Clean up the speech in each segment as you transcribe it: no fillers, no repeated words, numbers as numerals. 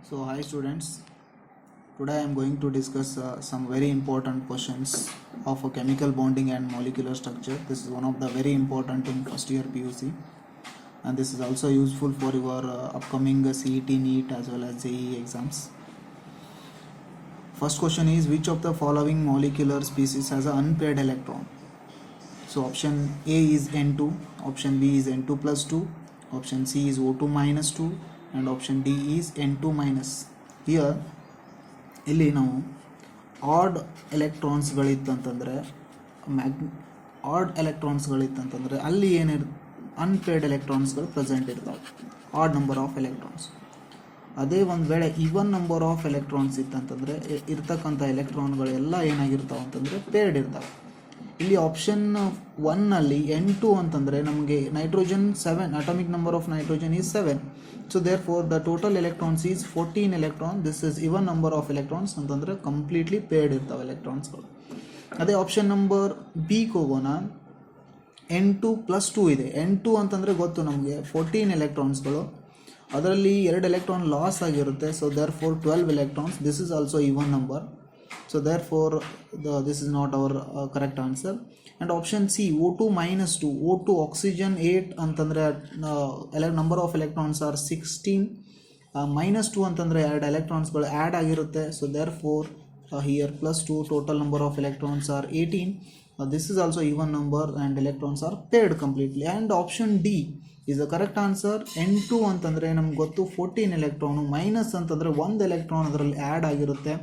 So hi students, today I am going to discuss some very important questions of a chemical bonding and molecular structure. This is one of the very important in first year PUC, and this is also useful for your upcoming CET, NEET as well as JEE exams. First question is, which of the following molecular species has an unpaired electron? So option A is N2, option B is N2 plus 2, option C is O2 minus 2 and option D is N2 minus. Here ಇಲ್ಲಿ ನಾವು add ಎಲೆಕ್ಟ್ರಾನ್ಸ್ಗಳಿತ್ತಂತಂದರೆ ಅಲ್ಲಿ unpaired ಎಲೆಕ್ಟ್ರಾನ್ಸ್ಗಳು present ಇರ್ತಾವೆ, add number of electrons. ಅದೇ ಒಂದು ವೇಳೆ even number of electrons ಇತ್ತಂತಂದರೆ ಇರ್ತಕ್ಕಂಥ ಎಲೆಕ್ಟ್ರಾನ್ಗಳು ಎಲ್ಲ ಏನಾಗಿರ್ತಾವೆ ಅಂತಂದರೆ ಪೇರ್ಡ್ ಇರ್ತಾವೆ. ಇಲ್ಲಿ ಆಪ್ಷನ್ 1ನಲ್ಲಿ N2 ಅಂತಂದರೆ ನಮಗೆ nitrogen 7, atomic number of nitrogen is 7. So therefore the total electrons is 14 electron. This is even number of electrons ಅಂತಂದರೆ ಕಂಪ್ಲೀಟ್ಲಿ ಪೇರ್ಡ್ ಇರ್ತಾವೆ ಎಲೆಕ್ಟ್ರಾನ್ಸ್ಗಳು. ಅದೇ ಆಪ್ಷನ್ ನಂಬರ್ ಬಿಗೆ ಹೋಗೋಣ. N2 ಪ್ಲಸ್ 2 ಇದೆ. N2 ಅಂತಂದರೆ ಗೊತ್ತು ನಮಗೆ 14 ಎಲೆಕ್ಟ್ರಾನ್ಸ್ಗಳು, ಅದರಲ್ಲಿ 2 ಎಲೆಕ್ಟ್ರಾನ್ ಲಾಸ್ ಆಗಿರುತ್ತೆ. So therefore 12 electrons. This is also even number. So therefore this is not our correct answer. And option C, O2 minus 2, O2 oxygen 8 ಅಂತಂದರೆ number of electrons are 16, minus 2 ಅಂತಂದರೆ 2 ಎಲೆಕ್ಟ್ರಾನ್ಸ್ಗಳು add ಆಗಿರುತ್ತೆ. So therefore here plus 2, total number of electrons are 18. This is also even number and electrons are paired completely. And option D is the correct answer. N2 ಅಂತಂದರೆ ನಮ್ಗೆ ಗೊತ್ತು 14 electron, minus ಅಂತಂದರೆ 1 electron ಅದರಲ್ಲಿ add ಆಗಿರುತ್ತೆ.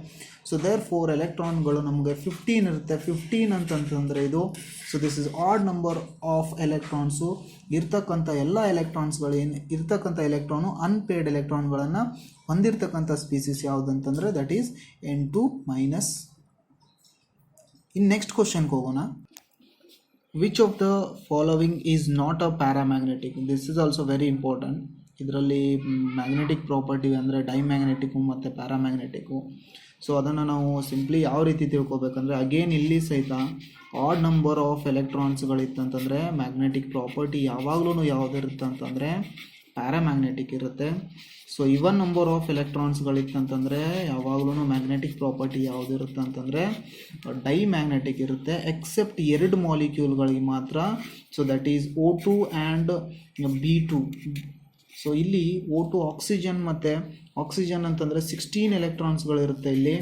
So there four ಎಲೆಕ್ಟ್ರಾನ್ಗಳು ನಮಗೆ 15 ಇರುತ್ತೆ. 15 ಅಂತಂತಂದರೆ ಇದು. So this is odd number of electrons. ಇರ್ತಕ್ಕಂಥ ಎಲ್ಲ ಎಲೆಕ್ಟ್ರಾನ್ಸ್ಗಳು ಇರ್ತಕ್ಕಂಥ ಎಲೆಕ್ಟ್ರಾನು ಅನ್ಪೇರ್ಡ್ ಎಲೆಕ್ಟ್ರಾನ್ಗಳನ್ನು ಹೊಂದಿರತಕ್ಕಂಥ ಸ್ಪೀಸೀಸ್ ಯಾವುದಂತಂದರೆ ದಟ್ ಈಸ್ N2 ಮೈನಸ್. ಇನ್ನು ನೆಕ್ಸ್ಟ್ ಕ್ವಶನ್ಗೆ ಹೋಗೋಣ. Which of the following is not a paramagnetic? This is also very important. ಇದರಲ್ಲಿ ಮ್ಯಾಗ್ನೆಟಿಕ್ ಪ್ರಾಪರ್ಟಿ ಅಂದರೆ ಡೈಮ್ಯಾಗ್ನೆಟಿಕ್ಕು ಮತ್ತು ಪ್ಯಾರಾಮ್ಯಾಗ್ನೆಟಿಕ್ಕು. ಸೊ ಅದನ್ನು ನಾವು ಸಿಂಪ್ಲಿ ಯಾವ ರೀತಿ ತಿಳ್ಕೊಬೇಕಂದ್ರೆ, ಅಗೇನ್ ಇಲ್ಲಿ ಸಹಿತ ಆಡ್ ನಂಬರ್ ಆಫ್ ಎಲೆಕ್ಟ್ರಾನ್ಸ್ಗಳಿತ್ತಂತಂದರೆ ಮ್ಯಾಗ್ನೆಟಿಕ್ ಪ್ರಾಪರ್ಟಿ ಯಾವಾಗಲೂ ಯಾವುದಿರುತ್ತೆ ಅಂತಂದರೆ ಪ್ಯಾರಾಮ್ಯಾಗ್ನೆಟಿಕ್ ಇರುತ್ತೆ. ಸೊ ಇವನ್ ನಂಬರ್ ಆಫ್ ಎಲೆಕ್ಟ್ರಾನ್ಸ್ಗಳಿತ್ತಂತಂದರೆ ಯಾವಾಗಲೂ ಮ್ಯಾಗ್ನೆಟಿಕ್ ಪ್ರಾಪರ್ಟಿ ಯಾವುದಿರುತ್ತೆ ಅಂತಂದರೆ ಡೈಮ್ಯಾಗ್ನೆಟಿಕ್ ಇರುತ್ತೆ, ಎಕ್ಸೆಪ್ಟ್ 2 ಮಾಲಿಕ್ಯೂಲ್ಗಳಿಗೆ ಮಾತ್ರ. So that is O2 and B2. So ಇಲ್ಲಿ O2 ಆಕ್ಸಿಜನ್ ಮತ್ತು ಆಕ್ಸಿಜನ್ ಅಂತಂದರೆ 16 ಎಲೆಕ್ಟ್ರಾನ್ಸ್ಗಳಿರುತ್ತೆ ಇಲ್ಲಿ.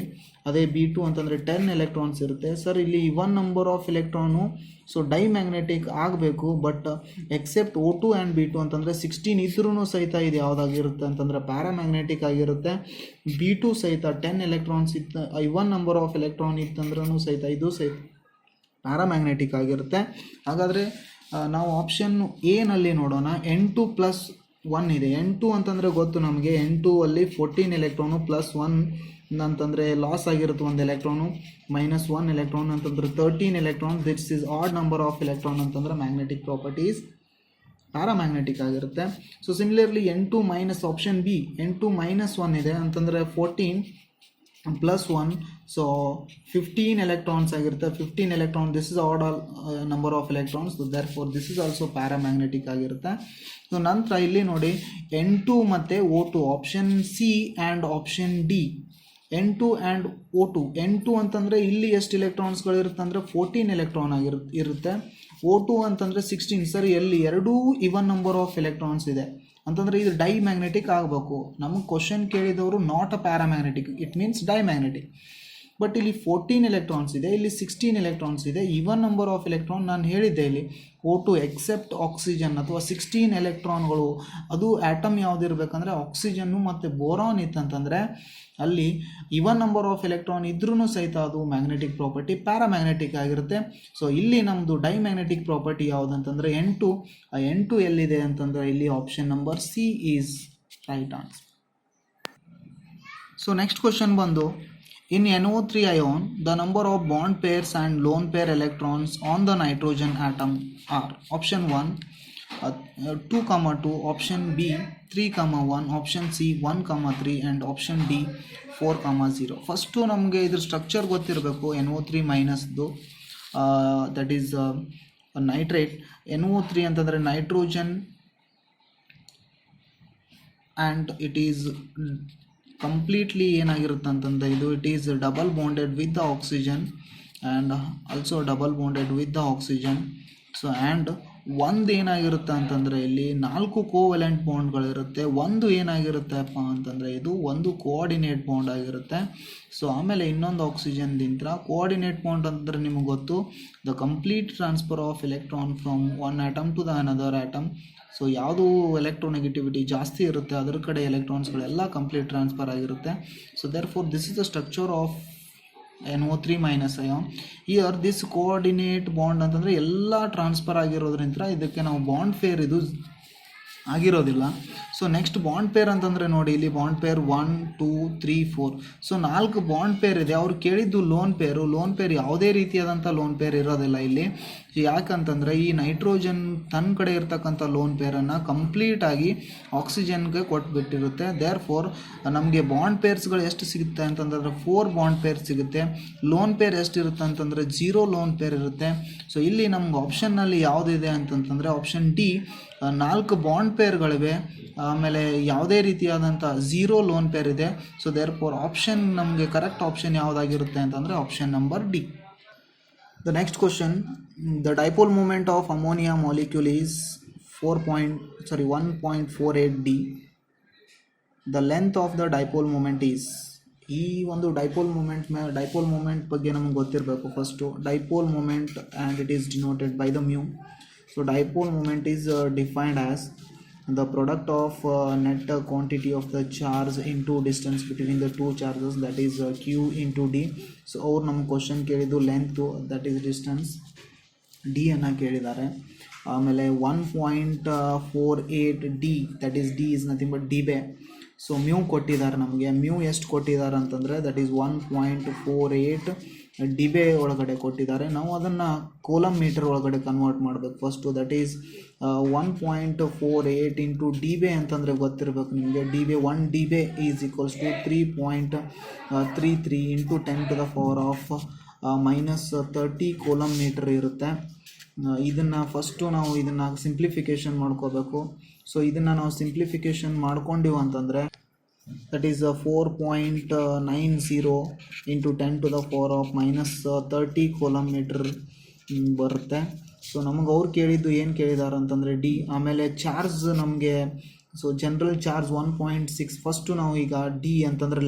ಅದೇ B2 ಅಂತಂದರೆ 10 ಎಲೆಕ್ಟ್ರಾನ್ಸ್ ಇರುತ್ತೆ. ಸರ್ ಇಲ್ಲಿ even number of electron so diamagnetic ಆಗಬೇಕು, but except O2 and B2 ಅಂತಂದರೆ 16 ಇದ್ರೂ ಸಹಿತ ಇದು ಯಾವುದಾಗಿರುತ್ತೆ ಅಂತಂದರೆ ಪ್ಯಾರಾಮ್ಯಾಗ್ನೆಟಿಕ್ ಆಗಿರುತ್ತೆ. B2 ಸಹಿತ 10 ಎಲೆಕ್ಟ್ರಾನ್ಸ್ ಇತ್ತು, ಇವನ್ ನಂಬರ್ ಆಫ್ ಎಲೆಕ್ಟ್ರಾನ್ ಇತ್ತಂದ್ರೂ ಸಹಿತ ಇದು ಸಹಿತ ಪ್ಯಾರಾಮ್ಯಾಗ್ನೆಟಿಕ್ ಆಗಿರುತ್ತೆ. ಹಾಗಾದರೆ ನಾವು ಆಪ್ಷನ್ ಎನಲ್ಲಿ ನೋಡೋಣ. N2 ಪ್ಲಸ್ 1 ಇದೆ. N2 ಅಂತಂದರೆ ಗೊತ್ತು ನಮಗೆ, N2 ಅಲ್ಲಿ 14 ಎಲೆಕ್ಟ್ರಾನು ಪ್ಲಸ್ 1 ಅಂತಂದರೆ ಲಾಸ್ ಆಗಿರುತ್ತೆ 1 ಎಲೆಕ್ಟ್ರಾನು, ಮೈನಸ್ 1 ಎಲೆಕ್ಟ್ರಾನ್ ಅಂತಂದರೆ 13 electron. This is add number of electron ಅಂತಂದರೆ ಮ್ಯಾಗ್ನೆಟಿಕ್ ಪ್ರಾಪರ್ಟೀಸ್ ಪ್ಯಾರಾಮ್ಯಾಗ್ನೆಟಿಕ್ ಆಗಿರುತ್ತೆ. So similarly N2 minus option B, N2 minus 1 ಇದೆ ಅಂತಂದರೆ 14 ಪ್ಲಸ್ 1, ಸೊ 15 ಎಲೆಕ್ಟ್ರಾನ್ಸ್ ಆಗಿರುತ್ತೆ. 15 electron, this is odd number of electrons. Therefore this is also paramagnetic ಆಗಿರುತ್ತೆ. So ನಂತರ ಇಲ್ಲಿ ನೋಡಿ N2 ಮತ್ತು O2, option C and option D, N2 and O2. N2 ಅಂತಂದರೆ ಇಲ್ಲಿ ಎಷ್ಟು ಎಲೆಕ್ಟ್ರಾನ್ಸ್ಗಳಿರುತ್ತೆ ಅಂದರೆ 14 ಎಲೆಕ್ಟ್ರಾನ್ ಇರುತ್ತೆ. O2 ಅಂತಂದರೆ 16. ಸರಿ, ಎಲ್ಲಿ ಎರಡೂ ಇವನ್ ನಂಬರ್ ಆಫ್ ಎಲೆಕ್ಟ್ರಾನ್ಸ್ ಇದೆ ಅಂತಂದರೆ ಇದು ಡೈಮ್ಯಾಗ್ನೆಟಿಕ್ ಆಗಬೇಕು. ನಮಗೆ ಕ್ವಶನ್ ಕೇಳಿದವರು not a paramagnetic, it means diamagnetic. But ಇಲ್ಲಿ 14 ಎಲೆಕ್ಟ್ರಾನ್ಸ್ ಇದೆ, ಇಲ್ಲಿ 16 ಎಲೆಕ್ಟ್ರಾನ್ಸ್ ಇದೆ. ಇವನ್ ನಂಬರ್ ಆಫ್ ಎಲೆಕ್ಟ್ರಾನ್ ನಾನು ಹೇಳಿದ್ದೆ ಇಲ್ಲಿ O2 ಎಕ್ಸೆಪ್ಟ್ ಆಕ್ಸಿಜನ್ ಅಥವಾ 16 ಎಲೆಕ್ಟ್ರಾನ್ಗಳು. ಅದು ಆಟಮ್ ಯಾವುದಿರಬೇಕಂದ್ರೆ ಆಕ್ಸಿಜನ್ನು ಮತ್ತು ಬೋರಾನ್ ಇತ್ತಂತಂದರೆ ಅಲ್ಲಿ ಇವನ್ ನಂಬರ್ ಆಫ್ ಎಲೆಕ್ಟ್ರಾನ್ ಇದ್ರೂ ಸಹಿತ ಅದು ಮ್ಯಾಗ್ನೆಟಿಕ್ ಪ್ರಾಪರ್ಟಿ ಪ್ಯಾರಾಮ್ಯಾಗ್ನೆಟಿಕ್ ಆಗಿರುತ್ತೆ. ಸೊ ಇಲ್ಲಿ ನಮ್ಮದು ಡೈಮ್ಯಾಗ್ನೆಟಿಕ್ ಪ್ರಾಪರ್ಟಿ ಯಾವುದಂತಂದರೆ N2. N2 ಎಲ್ಲಿದೆ ಅಂತಂದರೆ ಇಲ್ಲಿ option number C is right answer. So next question ಬಂದು, in NO3 ion, the number of bond pairs and lone pair electrons on the nitrogen atom are option 1 2, option B 3, 1, option C 1, 3 and option D 4, 0. First ನಮಗೆ ಇದ್ರ structure ಗೊತ್ತಿರಬೇಕು. NO3 ಮೈನಸ್ದು that is nitrate. NO3 ಅಂತಂದರೆ nitrogen and it is completely ಏನಾಗಿರುತ್ತೆ ಅಂತಂದರೆ ಇದು it is double bonded with the oxygen and also double bonded with the oxygen. So and ಒಂದು ಏನಾಗಿರುತ್ತೆ ಅಂತಂದರೆ ಇಲ್ಲಿ 4 ಕೋವೆಲೆಂಟ್ ಬಾಂಡ್ಗಳಿರುತ್ತೆ. ಒಂದು ಏನಾಗಿರುತ್ತೆಪ್ಪ ಅಂತಂದರೆ ಇದು ಒಂದು ಕೋಆರ್ಡಿನೇಟ್ ಬಾಂಡ್ ಆಗಿರುತ್ತೆ. ಸೊ ಆಮೇಲೆ ಇನ್ನೊಂದು ಆಕ್ಸಿಜನ್ದಿಂದ ಕೋಆರ್ಡಿನೇಟ್ ಬಾಂಡ್ ಅಂತಂದರೆ ನಿಮಗೆ ಗೊತ್ತು, the complete transfer of electron from one atom to the another atom. So ಯಾವುದು ಎಲೆಕ್ಟ್ರೋನೆಗೆಟಿವಿಟಿ ಜಾಸ್ತಿ ಇರುತ್ತೆ ಅದರ ಕಡೆ ಎಲೆಕ್ಟ್ರಾನ್ಸ್ಗಳೆಲ್ಲ ಕಂಪ್ಲೀಟ್ ಟ್ರಾನ್ಸ್ಫರ್ ಆಗಿರುತ್ತೆ. So therefore this is the structure of NO3 - ion. Here this coordinate bond ಅಂತಂದರೆ ಎಲ್ಲ ಟ್ರಾನ್ಸ್ಫರ್ ಆಗಿರೋದ್ರಿಂದ ಇದಕ್ಕೆ ನಾವು ಬಾಂಡ್ ಪೇರ್ ಇದು ಆಗಿರೋದಿಲ್ಲ. ಸೊ ನೆಕ್ಸ್ಟ್ ಬಾಂಡ್ ಪೇರ್ ಅಂತಂದರೆ ನೋಡಿ ಇಲ್ಲಿ bond pair 1 2 3 4. So 4 bond pair ಇದೆ. ಅವ್ರು ಕೇಳಿದ್ದು ಲೋನ್ ಪೇರ್ ಯಾವುದೇ ರೀತಿಯಾದಂಥ ಲೋನ್ ಪೇರ್ ಇರೋದಿಲ್ಲ ಇಲ್ಲಿ. ಯಾಕಂತಂದರೆ ಈ ನೈಟ್ರೋಜನ್ ತನ್ನ ಕಡೆ ಇರ್ತಕ್ಕಂಥ ಲೋನ್ ಪೇರನ್ನು ಕಂಪ್ಲೀಟಾಗಿ ಆಕ್ಸಿಜನ್ಗೆ ಕೊಟ್ಬಿಟ್ಟಿರುತ್ತೆ. ದೇರ್ ಫೋರ್ ನಮಗೆ ಬಾಂಡ್ ಪೇರ್ಸ್ಗಳು ಎಷ್ಟು ಸಿಗುತ್ತೆ ಅಂತಂದರೆ 4 ಬಾಂಡ್ ಪೇರ್ ಸಿಗುತ್ತೆ. ಲೋನ್ ಪೇರ್ ಎಷ್ಟಿರುತ್ತೆ ಅಂತಂದರೆ 0 ಲೋನ್ ಪೇರ್ ಇರುತ್ತೆ. ಸೊ ಇಲ್ಲಿ ನಮ್ಗೆ ಆಪ್ಷನ್ನಲ್ಲಿ ಯಾವುದಿದೆ ಅಂತಂತಂದರೆ ಆಪ್ಷನ್ ಡಿ 4 ಬಾಂಡ್ ಪೇರ್ಗಳಿವೆ, ಆಮೇಲೆ ಯಾವುದೇ ರೀತಿಯಾದಂಥ 0 ಲೋನ್ ಪೇರ್ ಇದೆ. ಸೊ ದೇರ್ ಫೋರ್ ಆಪ್ಷನ್ ನಮಗೆ ಕರೆಕ್ಟ್ ಆಪ್ಷನ್ ಯಾವುದಾಗಿರುತ್ತೆ ಅಂತಂದರೆ option number D. The next question, the dipole moment of ammonia molecule is 1.48 d. The length of the dipole moment is, ಈ ಒಂದು dipole moment ಬಗ್ಗೆ ನಮಗೆ ಗೊತ್ತಿರಬೇಕು. First dipole moment and it is denoted by the mu. So dipole moment is defined as the product of net quantity of the charge into distance between the two charges, that is q into d. So ಅವ್ರು ನಮ್ಮ question ಕೇಳಿದ್ದು length, that is distance, D ಅನ್ನು ಕೇಳಿದ್ದಾರೆ. ಆಮೇಲೆ 1.48 D, that is D is nothing but D ಬೇ. So mu ಕೊಟ್ಟಿದ್ದಾರೆ ನಮಗೆ. Mu ಎಷ್ಟು ಕೊಟ್ಟಿದ್ದಾರೆ ಅಂತಂದರೆ ದಟ್ ಈಸ್ 1.48 ಡಿಬೆ ಒಳಗಡೆ ಕೊಟ್ಟಿದ್ದಾರೆ. ನಾವು ಅದನ್ನು ಕೂಲಮ್ ಮೀಟರ್ ಒಳಗಡೆ ಕನ್ವರ್ಟ್ ಮಾಡಬೇಕು first. That is 1.48 into debye ಅಂತಂದರೆ ಗೊತ್ತಿರಬೇಕು ನಿಮಗೆ. Debye 1 debye is equals to 3.33 into 10⁻⁻³ -30 coulomb meter ಇರುತ್ತೆ. ಇದನ್ನು ಫಸ್ಟು ನಾವು ಇದನ್ನು ಸಿಂಪ್ಲಿಫಿಕೇಷನ್ ಮಾಡ್ಕೋಬೇಕು. ಸೊ ಇದನ್ನು ನಾವು ಸಿಂಪ್ಲಿಫಿಕೇಷನ್ ಮಾಡ್ಕೊಂಡಿವು ಅಂತಂದರೆ that is 4.90 into 10⁻⁻30 coulomb metre ಬರುತ್ತೆ. ಸೊ ನಮಗೆ ಅವ್ರು ಕೇಳಿದ್ದು ಏನು ಕೇಳಿದ್ದಾರೆ ಅಂತಂದರೆ ಡಿ. ಆಮೇಲೆ ಚಾರ್ಜ್ ನಮಗೆ, ಸೊ ಜನರಲ್ ಚಾರ್ಜ್ 1.6. ಫಸ್ಟು ನಾವು ಈಗ ಡಿ ಅಂತಂದರೆ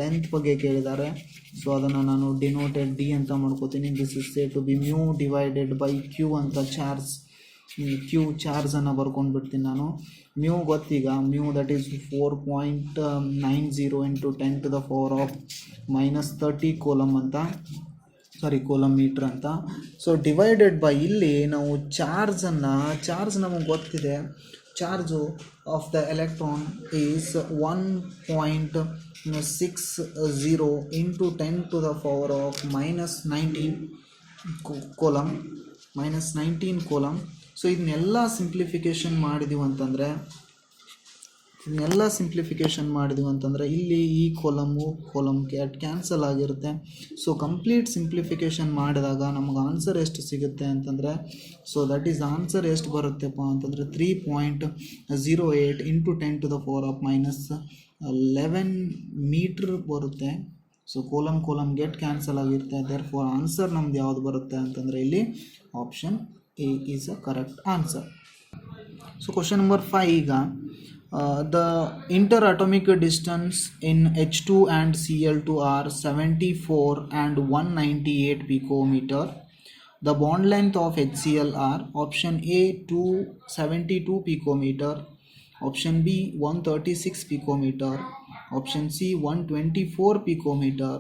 ಲೆಂತ್ ಬಗ್ಗೆ ಕೇಳಿದ್ದಾರೆ. ಸೊ ಅದನ್ನು ನಾನು ಡಿನೋಟೆಡ್ ಡಿ ಅಂತ ಮಾಡ್ಕೋತೀನಿ. This is say to be mu divided by Q ಅಂತ ಕ್ಯೂ ಚಾರ್ಜನ್ನು ಬರ್ಕೊಂಡು ಬಿಡ್ತೀನಿ ನಾನು. ಮ್ಯೂ ಗೊತ್ತೀಗ, mu that is 4.90 into 10⁻⁻30 coulomb meter ಅಂತ. ಸೊ ಡಿವೈಡೆಡ್ ಬೈ ಇಲ್ಲಿ ನಾವು ಚಾರ್ಜ್ ನಮಗೆ ಗೊತ್ತಿದೆ. Charge of the electron is 1.60 into 10⁻⁻19 coulomb. So ಇದನ್ನೆಲ್ಲ ಸಿಂಪ್ಲಿಫಿಕೇಷನ್ ಮಾಡಿದೀವಿ ಅಂತಂದರೆ ಇಲ್ಲಿ ಈ ಕೋಲಮ್ ಕ್ಯಾನ್ಸಲ್ ಆಗಿರುತ್ತೆ. ಸೊ ಕಂಪ್ಲೀಟ್ ಸಿಂಪ್ಲಿಫಿಕೇಷನ್ ಮಾಡಿದಾಗ ನಮಗೆ ಆನ್ಸರ್ ಎಷ್ಟು ಸಿಗುತ್ತೆ ಅಂತಂದರೆ, ಸೊ ದಟ್ ಈಸ್ ಆನ್ಸರ್ ಎಷ್ಟು ಬರುತ್ತೆಪ್ಪ ಅಂತಂದರೆ 3.08 ಇಂಟು 10⁻⁻11 ಮೀಟ್ರ್ ಬರುತ್ತೆ. ಸೊ ಕೋಲಮ್ ಗೆಟ್ ಕ್ಯಾನ್ಸಲ್ ಆಗಿರುತ್ತೆ. ದೇರ್ ಫಾರ್ ಆನ್ಸರ್ ನಮ್ದು ಯಾವುದು ಬರುತ್ತೆ ಅಂತಂದರೆ ಇಲ್ಲಿ option A is a correct answer. So question number 5 ಈಗ, the interatomic distance in H2 and Cl2 are 74 and 198 picometer. The bond length of HCl are option A 272 picometer, option B 136 picometer, option C 124 picometer,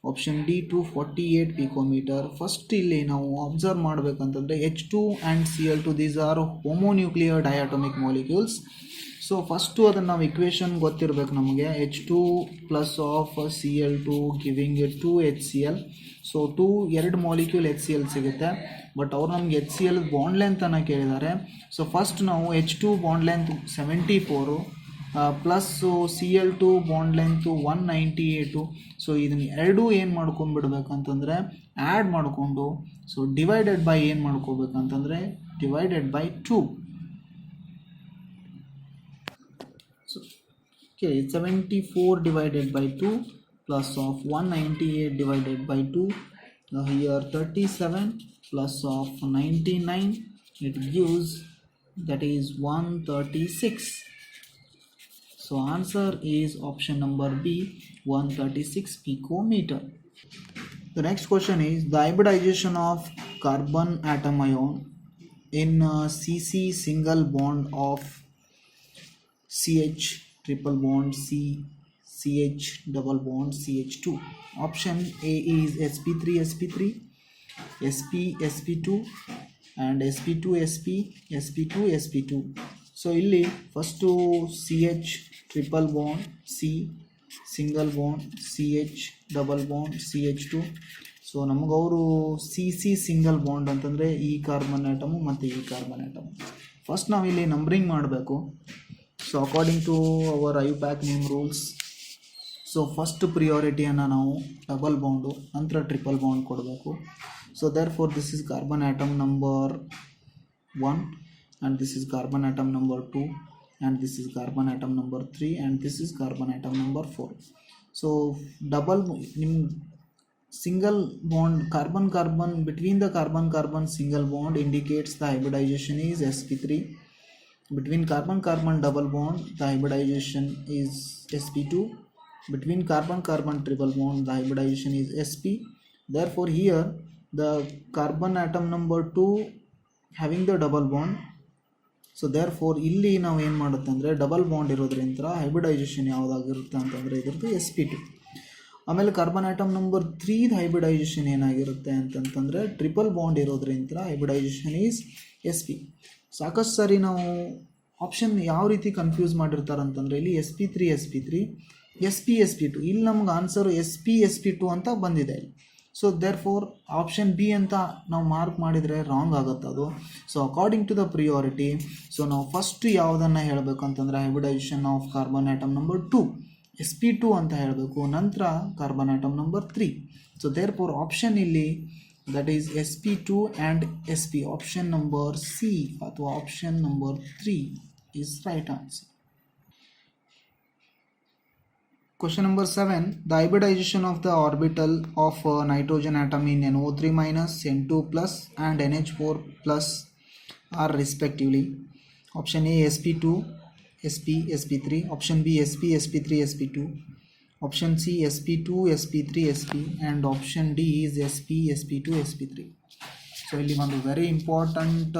option D 248 picometer. First ಇಲ್ಲಿ ನಾವು observe ಮಾಡಬೇಕಂತಂದರೆ H2 and Cl2 these are homonuclear diatomic molecules. So first ಅದನ್ನು ನಾವು equation ಗೊತ್ತಿರಬೇಕು ನಮಗೆ. H2 plus of Cl2 giving 2HCl. So 2 molecule HCl ಸಿಗುತ್ತೆ. But ಅವ್ರು ನಮಗೆ HCl ಬಾಂಡ್ ಲೆಂತನ್ನು ಕೇಳಿದ್ದಾರೆ. ಸೊ ಫಸ್ಟ್ ನಾವು H2 bond length 74 plus Cl2 bond length 198. So ಇದನ್ನು ಎರಡೂ ಏನು ಮಾಡ್ಕೊಂಡ್ಬಿಡ್ಬೇಕಂತಂದರೆ ಆ್ಯಡ್ ಮಾಡಿಕೊಂಡು, ಸೊ ಡಿವೈಡೆಡ್ ಬೈ ಏನು ಮಾಡ್ಕೋಬೇಕಂತಂದರೆ divided by 2. Okay, 74 divided by 2 plus of 198 divided by 2. Here 37 plus of 99, it gives, that is 136. So answer is option number B, 136 picometer. The next question is the hybridization of carbon atom ion in CC single bond of CH triple bond C, CH double bond CH2. Option A is sp3 sp3, sp sp2 and sp2 sp, sp2 sp2. So ಇಲ್ಲಿ first CH triple bond C single bond CH double bond CH2. So ನಮಗವರು CC single bond ಅಂತಂದರೆ ಈ carbon atom ಮತ್ತು ಈ carbon atom. First ನಾವಿಲ್ಲಿ numbering ಮಾಡಬೇಕು. So according to our IUPAC name rules, so first ಪ್ರಿಯಾರಿಟಿಯನ್ನು ನಾವು ಡಬಲ್ ಬಾಂಡು ನಂತರ ಟ್ರಿಪಲ್ ಬಾಂಡ್ ಕೊಡಬೇಕು. So therefore this is carbon atom number 1 and this is carbon atom number 2 and this is carbon atom number 3 and this is carbon atom number 4. So double single bond carbon carbon between the carbon carbon single bond indicates the hybridization is sp3. Between carbon carbon double bond the hybridization is sp2. Between carbon carbon triple bond the hybridization is sp. Therefore here the carbon atom number 2 having the double bond. So therefore ಇಲ್ಲಿ ನಾವು ಏನು ಮಾಡುತ್ತೆ ಅಂದರೆ double bond ಇರೋದ್ರಿಂದ hybridization ಯಾವುದಾಗಿರುತ್ತೆ ಅಂತಂದರೆ ಇದ್ರದ್ದು sp2. ಆಮೇಲೆ ಕಾರ್ಬನ್ ಆಟಮ್ ನಂಬರ್ 3 ಹೈಬ್ರಿಡೈಜೇಷನ್ ಏನಾಗಿರುತ್ತೆ ಅಂತಂತಂದರೆ ಟ್ರಿಪಲ್ ಬಾಂಡ್ ಇರೋದ್ರಿಂದ ಹೈಬ್ರಿಡೈಜೇಷನ್ ಈಸ್ sp. ಸಾಕಷ್ಟು ಸಾರಿ ನಾವು ಆಪ್ಷನ್ ಯಾವ ರೀತಿ ಕನ್ಫ್ಯೂಸ್ ಮಾಡಿರ್ತಾರೆ ಅಂತಂದರೆ ಇಲ್ಲಿ sp3 sp3 sp sp2, ಇಲ್ಲಿ ನಮ್ಗೆ ಆನ್ಸರು sp sp2 ಅಂತ ಬಂದಿದೆ. So therefore option B ಅಂತ ನಾವು ಮಾರ್ಕ್ ಮಾಡಿದರೆ ರಾಂಗ್ ಆಗುತ್ತೆ ಅದು. So according to the priority, so ನಾವು ಫಸ್ಟ್ ಯಾವುದನ್ನು ಹೇಳಬೇಕು ಅಂತಂದರೆ hybridization of carbon atom number 2 sp2 ಅಂತ ಹೇಳಬೇಕು, ನಂತರ carbon atom number 3. So therefore option ಇಲ್ಲಿ that is sp2 and sp, option number C ಅಥವಾ option number 3 is right answer. Question number 7. The hybridization of the orbital of nitrogen atom in NO3 minus, N2 plus and NH4 plus are respectively. Option A sp2 sp sp3, option B sp sp3 sp2, option C sp2 sp3 sp and option D is sp sp2 sp3. So ಇಲ್ಲಿ ಒಂದು very important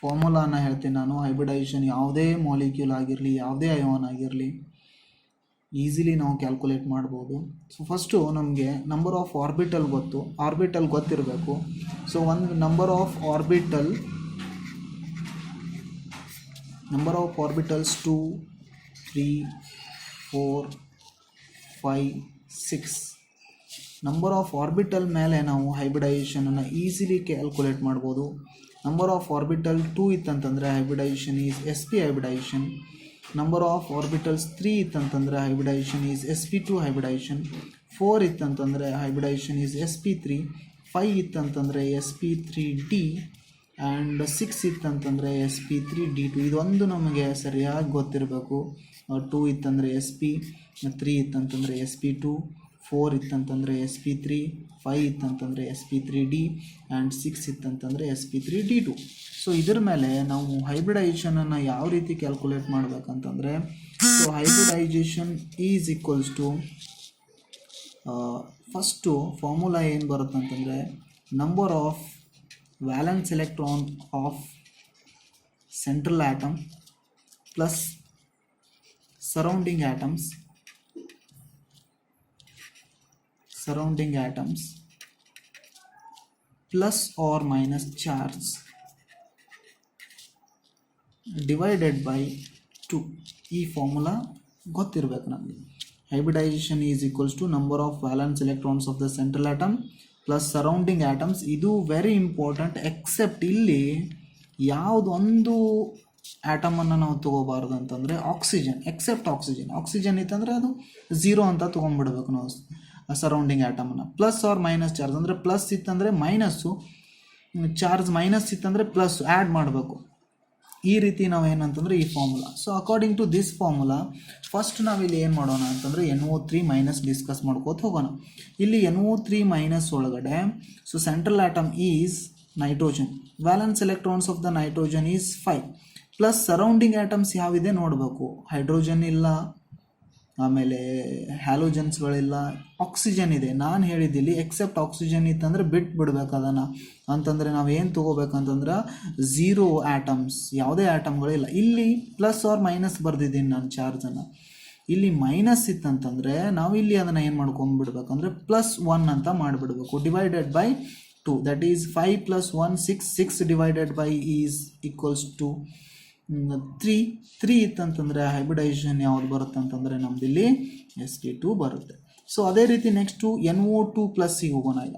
ಫಾರ್ಮುಲಾನ ಹೇಳ್ತೀನಿ ನಾನು. Hybridisation ಯಾವುದೇ molecule ಆಗಿರಲಿ ಯಾವುದೇ ion ಆಗಿರಲಿ easily ನಾವು calculate ಮಾಡ್ಬೋದು. ಸೊ ಫಸ್ಟು ನಮಗೆ ನಂಬರ್ ಆಫ್ ಆರ್ಬಿಟಲ್ ಗೊತ್ತಿರಬೇಕು. ಸೊ ಒಂದು number of orbitals 2 3 4 5 6 number of orbital ಮೇಲೆ ನಾವು ಹೈಬ್ರಿಡೈಜೇಷನನ್ನು ಈಸಿಲಿ ಕ್ಯಾಲ್ಕುಲೇಟ್ ಮಾಡ್ಬೋದು. ನಂಬರ್ ಆಫ್ ಆರ್ಬಿಟಲ್ 2 ಇತ್ತಂತಂದರೆ hybridization is sp hybridization. Number of orbitals 3 ಇತ್ತಂತಂದರೆ ಹೈಬ್ರಿಡೈಜೇಷನ್ ಈಸ್ sp2 ಹೈಬ್ರಿಡೈಜೇಷನ್. 4 ಇತ್ತಂತಂದರೆ ಹೈಬ್ರಿಡೈಜೇಷನ್ ಈಸ್ sp3. 5 ಇತ್ತಂತಂದರೆ sp3d ಆ್ಯಂಡ್ 6 ಇತ್ತಂತಂದರೆ sp3d2. ಇದೊಂದು ನಮಗೆ ಸರಿಯಾಗಿ ಗೊತ್ತಿರಬೇಕು. 2 ಇತ್ತಂದರೆ sp, 3 ಇತ್ತಂತಂದರೆ sp2, 4 ಇತ್ತಂತಂದರೆ sp3, 5 ಇತ್ತಂತಂದರೆ sp3d ಆ್ಯಂಡ್ 6 ಇತ್ತಂತಂದರೆ sp3d2. ಸೊ ಇದ್ರ ಮೇಲೆ ನಾವು ಹೈಬ್ರಿಡೈಜೇಷನನ್ನು ಯಾವ ರೀತಿ ಕ್ಯಾಲ್ಕುಲೇಟ್ ಮಾಡಬೇಕಂತಂದರೆ, so hybridization is equals to first formula ಏನು ಬರುತ್ತೆ ಅಂತಂದರೆ number of valence electron of central atom plus surrounding atoms plus or minus charge divided by 2. ಈ ಫಾರ್ಮುಲಾ ಗೊತ್ತಿರಬೇಕು ನಮಗೆ. Hybridization is equals to number of valence electrons of the central atom plus surrounding atoms. ಇದು very important. Except ಇಲ್ಲಿ ಯಾವುದೊಂದು ಆಟಮನ್ನು ನಾವು ತೊಗೋಬಾರ್ದು ಅಂತಂದರೆ oxygen. Accept oxygen ಇತ್ತಂದರೆ ಅದು 0 ಅಂತ ತೊಗೊಂಡ್ಬಿಡ್ಬೇಕು ನಾವು ಸರೌಂಡಿಂಗ್ ಆಟಮನ್ನು. ಪ್ಲಸ್ ಆರ್ ಮೈನಸ್ ಚಾರ್ಜ್ ಅಂದರೆ ಪ್ಲಸ್ ಇತ್ತಂದರೆ ಮೈನಸ್ಸು, ಚಾರ್ಜ್ ಮೈನಸ್ ಇತ್ತಂದರೆ ಪ್ಲಸ್ ಆ್ಯಡ್ ಮಾಡಬೇಕು. ಈ ರೀತಿ ನಾವು ಏನಂತಂದರೆ ಈ formula. So according to this formula first ನಾವಿಲ್ಲಿ ಏನು ಮಾಡೋಣ ಅಂತಂದರೆ NO3 ಮೈನಸ್ ಡಿಸ್ಕಸ್ ಮಾಡ್ಕೋತ ಹೋಗೋಣ. ಇಲ್ಲಿ NO3 ಮೈನಸ್ ಒಳಗಡೆ so central atom is nitrogen, valence electrons of the nitrogen is 5 plus surrounding atoms ಯಾವಿದೆ ನೋಡಬೇಕು. ಹೈಡ್ರೋಜನ್ ಇಲ್ಲ, ಆಮೇಲೆ ಹ್ಯಾಲೋಜನ್ಸ್ಗಳಿಲ್ಲ, ಆಕ್ಸಿಜನ್ ಇದೆ. ನಾನು ಹೇಳಿದ್ದಿಲ್ಲಿ ಎಕ್ಸೆಪ್ಟ್ ಆಕ್ಸಿಜನ್ ಇತ್ತಂದರೆ ಬಿಟ್ಬಿಡ್ಬೇಕು ಅದನ್ನು. ಅಂತಂದರೆ ನಾವು ಏನು ತೊಗೋಬೇಕಂತಂದ್ರೆ 0 ಆಟಮ್ಸ್, ಯಾವುದೇ ಆಟಮ್ಗಳಿಲ್ಲ. ಇಲ್ಲಿ ಪ್ಲಸ್ ಆರ್ ಮೈನಸ್ ಬರೆದಿದ್ದೀನಿ ನಾನು ಚಾರ್ಜನ್ನು. ಇಲ್ಲಿ ಮೈನಸ್ ಇತ್ತಂತಂದರೆ ನಾವು ಇಲ್ಲಿ ಅದನ್ನು ಏನು ಮಾಡ್ಕೊಂಡ್ಬಿಡ್ಬೇಕಂದ್ರೆ +1 ಅಂತ ಮಾಡಿಬಿಡ್ಬೇಕು. Divided by 2, that is 5 + 1 6 divided by is equals to 3 ಇತ್ತಂತಂದರೆ ಹೈಬ್ರಿಡೈಸೇಷನ್ ಯಾವ್ದು ಬರುತ್ತೆ ಅಂತಂದರೆ ನಮ್ದು ಇಲ್ಲಿ sp2 ಬರುತ್ತೆ. ಸೊ ಅದೇ ರೀತಿ ನೆಕ್ಸ್ಟು NO2 ಪ್ಲಸ್ಸಿಗೆ ಹೋಗೋಣ. ಈಗ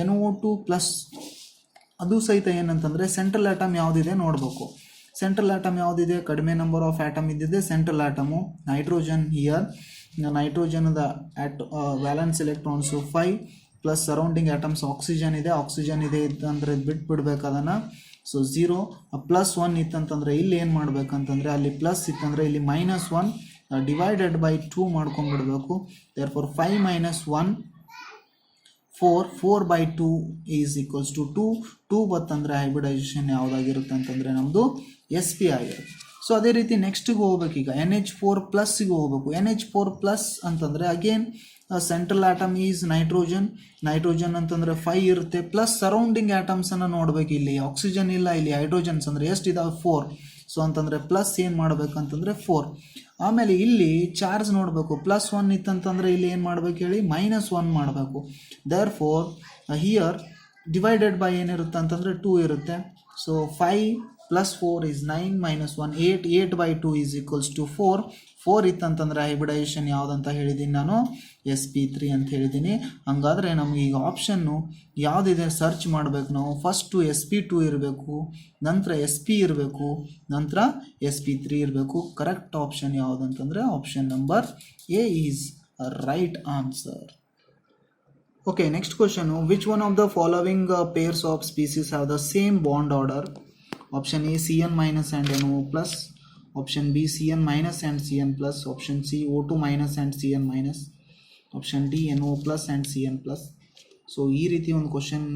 NO2 ಪ್ಲಸ್ ಅದು ಸಹಿತ ಏನಂತಂದರೆ ಸೆಂಟ್ರಲ್ ಆಟಮ್ ಯಾವುದಿದೆ ನೋಡಬೇಕು. ಸೆಂಟ್ರಲ್ ಆಟಮ್ ಯಾವುದಿದೆ, ಕಡಿಮೆ ನಂಬರ್ ಆಫ್ ಆಟಮ್ ಇದ್ದಿದೆ ಸೆಂಟ್ರಲ್ ಆಟಮು ನೈಟ್ರೋಜನ್. ಹಿಯರ್ ನೈಟ್ರೋಜನ್ದ valence electrons 5 plus surrounding atoms oxygen ಇದೆ. ಆಕ್ಸಿಜನ್ ಇದೆ ಇತ್ತಂದರೆ ಬಿಟ್ಬಿಡ್ಬೇಕು ಅದನ್ನು. ಸೊ 0 +1 ಇತ್ತಂತಂದರೆ ಇಲ್ಲಿ ಏನು ಮಾಡ್ಬೇಕಂತಂದರೆ ಅಲ್ಲಿ ಪ್ಲಸ್ ಇತ್ತಂದರೆ ಇಲ್ಲಿ -1 ಡಿವೈಡೆಡ್ ಬೈ 2 ಮಾಡ್ಕೊಂಡ್ಬಿಡ್ಬೇಕು. ದೇರ್ಫೋರ್ 5 - 1 4 / 2 ಈಸ್ ಈಕ್ವಲ್ಸ್ ಟು 2 ಬತ್ತಂದರೆ ಹೈಬ್ರಿಡೈಸೇಷನ್ ಯಾವುದಾಗಿರುತ್ತೆ ಅಂತಂದರೆ ನಮ್ಮದು sp ಆಗಿರುತ್ತೆ. ಸೊ ಅದೇ ರೀತಿ ನೆಕ್ಸ್ಟಿಗೆ ಹೋಗ್ಬೇಕು. ಈಗ NH4 ಪ್ಲಸ್ಸಿಗೆ ಹೋಗ್ಬೇಕು. NH4 ಪ್ಲಸ್ ಅಂತಂದರೆ again central atom is nitrogen ಅಂತಂದರೆ 5 ಇರುತ್ತೆ ಪ್ಲಸ್ ಸರೌಂಡಿಂಗ್ ಆಟಮ್ಸನ್ನು ನೋಡಬೇಕು. ಇಲ್ಲಿ ಆಕ್ಸಿಜನ್ ಇಲ್ಲ, ಇಲ್ಲಿ ಹೈಡ್ರೋಜನ್ಸ್ ಅಂದರೆ ಎಷ್ಟಿದಾವೆ 4. ಸೊ ಅಂತಂದರೆ ಪ್ಲಸ್ ಏನು ಮಾಡಬೇಕಂತಂದರೆ 4. ಆಮೇಲೆ ಇಲ್ಲಿ ಚಾರ್ಜ್ ನೋಡಬೇಕು. +1 ಇತ್ತಂತಂದರೆ ಇಲ್ಲಿ ಏನು ಮಾಡಬೇಕು ಹೇಳಿ -1 ಮಾಡಬೇಕು. ದೇರ್ಫೋರ್ ಹಿಯರ್ ಡಿವೈಡೆಡ್ ಬೈ ಏನಿರುತ್ತೆ ಅಂತಂದರೆ 2 ಇರುತ್ತೆ. So 5 + 4 is 9 - 1 8 / 2 is equals to 4 ಇತ್ತಂತಂದರೆ hybridisation ಯಾವುದಂತ ಹೇಳಿದ್ದೀನಿ ನಾನು sp3 ಅಂತ ಹೇಳಿದ್ದೀನಿ. ಹಂಗಾದರೆ ನಮಗೆ ಈಗ ಆಪ್ಷನ್ನು ಯಾವುದಿದೆ ಸರ್ಚ್ ಮಾಡಬೇಕು ನಾವು. ಫಸ್ಟು sp2 ಇರಬೇಕು, ನಂತರ sp ಇರಬೇಕು, ನಂತರ sp3 ಇರಬೇಕು. ಕರೆಕ್ಟ್ ಆಪ್ಷನ್ ಯಾವುದಂತಂದರೆ option number A is right answer. Okay, next question. Which one of the following pairs of species have the same bond order? Option A Cn- and NO+, option B Cn- and Cn+, option C O2- and Cn-, option D NO+ and Cn+. So ಈ ರೀತಿ ಒಂದು question,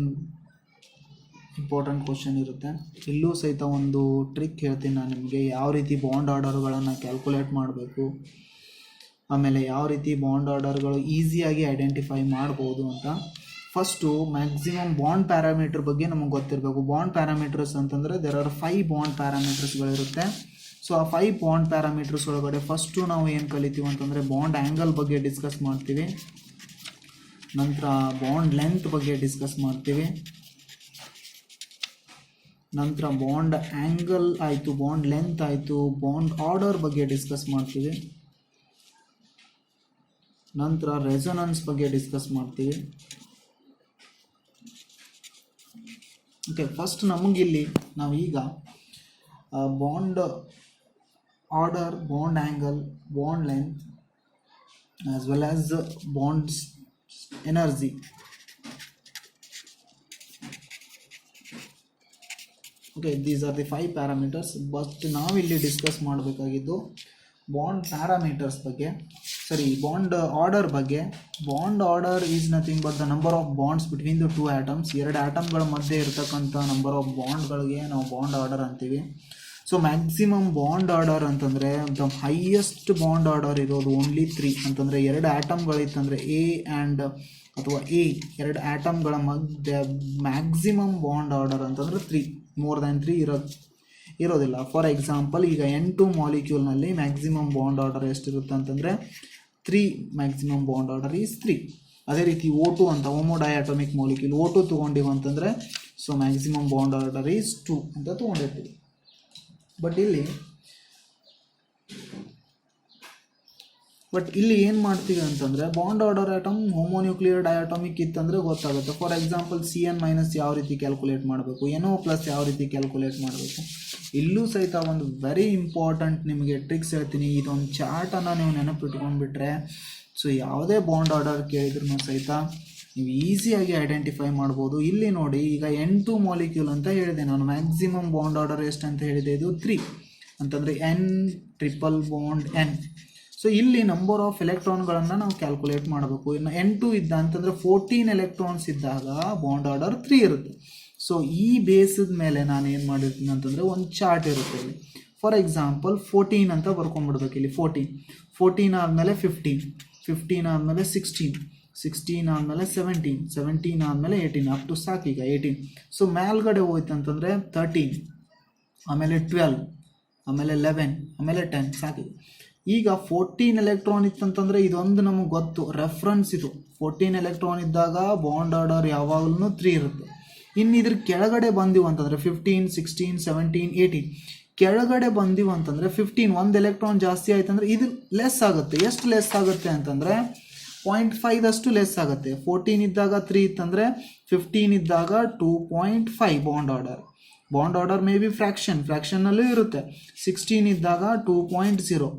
important question ಇರುತ್ತೆ. ಇಲ್ಲೂ ಸಹಿತ ಒಂದು trick ಹೇಳ್ತೀನಿ ನಾನು ನಿಮಗೆ, ಯಾವ ರೀತಿ ಬಾಂಡ್ ಆರ್ಡರ್ಗಳನ್ನು ಕ್ಯಾಲ್ಕುಲೇಟ್ ಮಾಡಬೇಕು, ಆಮೇಲೆ ಯಾವ ರೀತಿ ಬಾಂಡ್ ಆರ್ಡರ್ಗಳು ಈಸಿಯಾಗಿ ಐಡೆಂಟಿಫೈ ಮಾಡ್ಬೋದು ಅಂತ. ಫಸ್ಟು ಮ್ಯಾಕ್ಸಿಮಮ್ ಬಾಂಡ್ ಪ್ಯಾರಾಮೀಟರ್ ಬಗ್ಗೆ ನಮಗೆ ಗೊತ್ತಿರಬೇಕು. ಬಾಂಡ್ ಪ್ಯಾರಾಮೀಟರ್ಸ್ ಅಂತಂದರೆ ದೇರ್ ಆರ್ 5 ಬಾಂಡ್ ಪ್ಯಾರಾಮೀಟರ್ಸ್ಗಳಿರುತ್ತೆ. ಸೊ ಆ 5 ಬಾಂಡ್ ಪ್ಯಾರಾಮೀಟರ್ಸ್ ಒಳಗಡೆ ಫಸ್ಟು ನಾವು ಏನು ಕಲಿತೀವಿ ಅಂತಂದರೆ ಬಾಂಡ್ ಆ್ಯಂಗಲ್ ಬಗ್ಗೆ ಡಿಸ್ಕಸ್ ಮಾಡ್ತೀವಿ, ನಂತರ ಬಾಂಡ್ ಲೆಂತ್ ಬಗ್ಗೆ ಡಿಸ್ಕಸ್ ಮಾಡ್ತೀವಿ, ನಂತರ ಬಾಂಡ್ ಆ್ಯಂಗಲ್ ಆಯಿತು, ಬಾಂಡ್ ಲೆಂತ್ ಆಯಿತು, ಬಾಂಡ್ ಆರ್ಡರ್ ಬಗ್ಗೆ ಡಿಸ್ಕಸ್ ಮಾಡ್ತೀವಿ, ನಂತರ ರೆಸೊನೆನ್ಸ್ ಬಗ್ಗೆ ಡಿಸ್ಕಸ್ ಮಾಡ್ತೀವಿ. ಓಕೆ, ಫಸ್ಟ್ ನಮಗಿಲ್ಲಿ ನಾವು ಈಗ bond order, bond angle, bond length as well as bonds energy, okay, these are the 5 parameters. But ನಾವಿಲ್ಲಿ ಡಿಸ್ಕಸ್ ಮಾಡಬೇಕಾಗಿದ್ದು ಬಾಂಡ್ ಪ್ಯಾರಾಮೀಟರ್ಸ್ ಬಗ್ಗೆ, ಬಾಂಡ್ ಆರ್ಡರ್ ಬಗ್ಗೆ. Bond order is nothing but the number of bonds between the 2 atoms. 2 ಆಟಮ್ಗಳ ಮಧ್ಯೆ ಇರತಕ್ಕಂಥ number of ಬಾಂಡ್ಗಳಿಗೆ ನಾವು bond order ಅಂತೀವಿ. So maximum bond order ಅಂತಂದರೆ the highest bond order ಇರೋದು only 3 ಅಂತಂದರೆ 2 ಆಟಮ್ಗಳಿತ್ತಂದರೆ A ಆ್ಯಂಡ್ ಅಥವಾ A 2 ಆಟಮ್ಗಳ ಮಧ್ಯೆ ಮ್ಯಾಕ್ಸಿಮಮ್ ಬಾಂಡ್ ಆರ್ಡರ್ ಅಂತಂದರೆ 3, ಮೋರ್ ದ್ಯಾನ್ 3 ಇರೋದಿಲ್ಲ. ಫಾರ್ ಎಕ್ಸಾಂಪಲ್, ಈಗ N2 ಮಾಲಿಕ್ಯೂಲ್ನಲ್ಲಿ ಮ್ಯಾಕ್ಸಿಮಮ್ ಬಾಂಡ್ ಆರ್ಡರ್ ಎಷ್ಟಿರುತ್ತೆ ಅಂತಂದರೆ 3, ಮ್ಯಾಕ್ಸಿಮಮ್ ಬಾಂಡ್ ಆರ್ಡರ್ ಈಸ್ 3. ಅದೇ ರೀತಿ O2 ಅಂತ ಹೋಮೋ ಡೈಅಟೋಮಿಕ್ ಮಾಲಿಕ್ಯೂಲ್ O2 ತೊಗೊಂಡಿವಿ ಅಂತಂದರೆ so maximum bond order is 2 ಅಂತ ತೊಗೊಂಡಿರ್ತೀವಿ. ಬಟ್ ಇಲ್ಲಿ ಏನು ಮಾಡ್ತೀವಿ ಅಂತಂದರೆ ಬಾಂಡ್ ಆರ್ಡರ್ ಆಟಮ್ ಹೋಮೋನ್ಯೂಕ್ಲಿಯರ್ ಡೈಅಟೋಮಿಕ್ ಇತ್ತಂದರೆ ಗೊತ್ತಾಗುತ್ತೆ. ಫಾರ್ ಎಕ್ಸಾಂಪಲ್ Cn- ಯಾವ ರೀತಿ ಕ್ಯಾಲ್ಕುಲೇಟ್ ಮಾಡಬೇಕು, NO+ ಯಾವ ರೀತಿ ಕ್ಯಾಲ್ಕುಲೇಟ್ ಮಾಡಬೇಕು. ಇಲ್ಲೂ ಸಹಿತ ಒಂದು ವೆರಿ ಇಂಪಾರ್ಟೆಂಟ್ ನಿಮಗೆ ಟ್ರಿಕ್ಸ್ ಹೇಳ್ತೀನಿ. ಇದೊಂದು ಚಾರ್ಟನ್ನು ನೀವು ನೆನಪಿಟ್ಕೊಂಡ್ಬಿಟ್ರೆ ಸೊ ಯಾವುದೇ ಬಾಂಡ್ ಆರ್ಡರ್ ಕೇಳಿದ್ರು ಸಹಿತ ನೀವು ಈಸಿಯಾಗಿ ಐಡೆಂಟಿಫೈ ಮಾಡ್ಬೋದು. ಇಲ್ಲಿ ನೋಡಿ, ಈಗ N2 ಮಾಲಿಕ್ಯೂಲ್ ಅಂತ ಹೇಳಿದೆ ನಾನು. ಮ್ಯಾಕ್ಸಿಮಮ್ ಬಾಂಡ್ ಆರ್ಡರ್ ಎಷ್ಟು ಅಂತ ಹೇಳಿದೆ? ಇದು 3 ಅಂತಂದರೆ N triple bond N. So ಇಲ್ಲಿ ನಂಬರ್ ಆಫ್ ಎಲೆಕ್ಟ್ರಾನ್ಗಳನ್ನು ನಾವು ಕ್ಯಾಲ್ಕುಲೇಟ್ ಮಾಡಬೇಕು. ಇನ್ನು N2 ಇದ್ದ ಅಂತಂದರೆ 14 ಎಲೆಕ್ಟ್ರಾನ್ಸ್ ಇದ್ದಾಗ ಬಾಂಡ್ ಆರ್ಡರ್ 3 ಇರುತ್ತೆ. ಸೊ ಈ ಬೇಸಿದ ಮೇಲೆ ನಾನು ಏನು ಮಾಡಿರ್ತೀನಿ ಅಂತಂದರೆ ಒಂದು ಚಾರ್ಟ್ ಇರುತ್ತೆ ಇಲ್ಲಿ. ಫಾರ್ ಎಕ್ಸಾಂಪಲ್ 14 ಅಂತ ಬರ್ಕೊಂಡ್ಬಿಡ್ಬೇಕು ಇಲ್ಲಿ. 14 ಆದಮೇಲೆ 15 ಆದಮೇಲೆ 16 ಆದಮೇಲೆ 17 ಆದಮೇಲೆ 18 ಅಪ್ ಟು ಸಾಕೀಗ 18. ಸೊ ಮೇಲ್ಗಡೆ ಹೋಯ್ತು ಅಂತಂದರೆ 13, ಆಮೇಲೆ 12, ಆಮೇಲೆ 11, ಆಮೇಲೆ 10 ಸಾಕೀಗ. ಈಗ 14 ಎಲೆಕ್ಟ್ರಾನ್ ಇತ್ತಂತಂದರೆ ಇದೊಂದು ನಮಗೆ ಗೊತ್ತು, ರೆಫರೆನ್ಸ್ ಇದು. 14 ಎಲೆಕ್ಟ್ರಾನ್ ಇದ್ದಾಗ ಬಾಂಡ್ ಆರ್ಡರ್ ಯಾವಾಗಲೂ 3 ಇರುತ್ತೆ. ಇನ್ನು ಇದ್ರ ಕೆಳಗಡೆ ಬಂದಿವು ಅಂತಂದರೆ 15, 16, 17, 18 ಕೆಳಗಡೆ ಬಂದಿವು ಅಂತಂದರೆ 15 ಒಂದು ಎಲೆಕ್ಟ್ರಾನ್ ಜಾಸ್ತಿ ಆಯ್ತು ಅಂದರೆ ಇದು ಲೆಸ್ ಆಗುತ್ತೆ. ಎಷ್ಟು ಲೆಸ್ ಆಗುತ್ತೆ ಅಂತಂದರೆ 0.5 ಲೆಸ್ ಆಗುತ್ತೆ. 14 ಇದ್ದಾಗ 3 ಇತ್ತಂದರೆ 15 ಇದ್ದಾಗ 2.5 ಬಾಂಡ್ ಆರ್ಡರ್ ಮೇ ಬಿ ಫ್ರ್ಯಾಕ್ಷನ್ನಲ್ಲೂ ಇರುತ್ತೆ. 16 ಇದ್ದಾಗ 2.0,